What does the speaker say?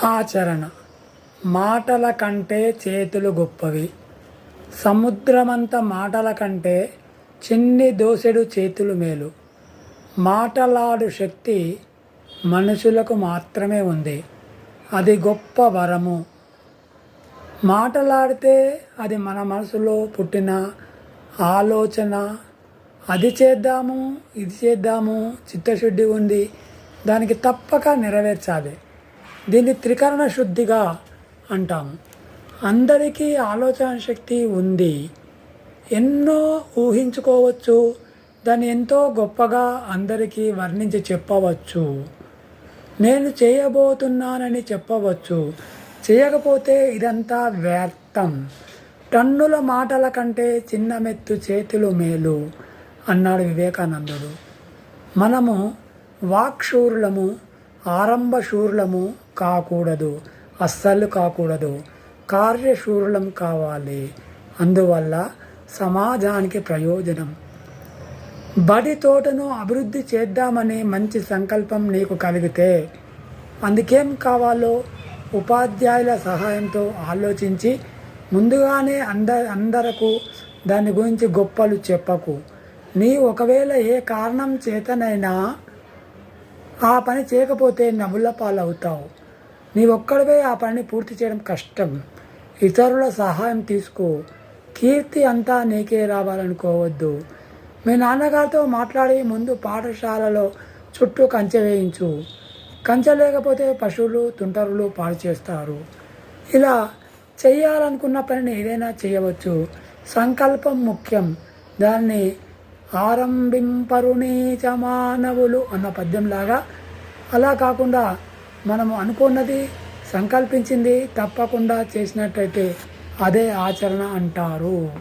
ఆచరణ. మాటల కంటే చేతులు గొప్పవి. సముద్రమంత మాటల కంటే చిన్ని దోసెడు చేతులు మేలు. మాటలాడు శక్తి మనుషులకు మాత్రమే ఉంది. అది గొప్ప వరము. మాటలాడితే అది మన మనసులో పుట్టిన ఆలోచన. అది చేద్దాము, ఇది చేద్దాము, చిత్తశుద్ధి ఉంది, దానికి తప్పక నెరవేర్చాలి. దీన్ని త్రికరణ శుద్ధిగా అంటాము. అందరికీ ఆలోచన శక్తి ఉంది. ఎన్నో ఊహించుకోవచ్చు. దాన్ని ఎంతో గొప్పగా అందరికీ వర్ణించి చెప్పవచ్చు. నేను చేయబోతున్నానని చెప్పవచ్చు. చేయకపోతే ఇదంతా వ్యర్థం. టన్నుల మాటల కంటే చిన్న మెత్తు చేతులు మేలు అన్నాడు వివేకానందుడు. మనము వాక్శూరులము, ఆరంభశూరులము కాకూడదు. అస్సలు కాకూడదు. కార్యశూరులం కావాలి. అందువల్ల సమాజానికి ప్రయోజనం. బడి తోటను అభివృద్ధి చేద్దామనే మంచి సంకల్పం నీకు కలిగితే అందుకేం కావాలో ఉపాధ్యాయుల సహాయంతో ఆలోచించి ముందుగానే అందరకు దాని గురించి గొప్పలు చెప్పకు. నీ ఒకవేళ ఏ కారణం చేతనైనా ఆ పని చేయకపోతే నవ్వుల పాలవుతావు. నీ ఒక్కడివే ఆ పనిని పూర్తి చేయడం కష్టం. ఇతరుల సహాయం తీసుకో. కీర్తి అంతా నీకే రావాలనుకోవద్దు. మీ నాన్నగారితో మాట్లాడి ముందు పాఠశాలలో చుట్టూ కంచె వేయించు. కంచె లేకపోతే పశువులు, తుంటరులు పాడు చేస్తారు. ఇలా చేయాలనుకున్న పనిని ఏదైనా చేయవచ్చు. సంకల్పం ముఖ్యం. దాన్ని ఆరంభింపరునీచ మానవులు అన్న పద్యంలాగా అలా కాకుండా మనము అనుకున్నది, సంకల్పించింది తప్పకుండా చేసినట్టయితే అదే ఆచరణ అంటారు.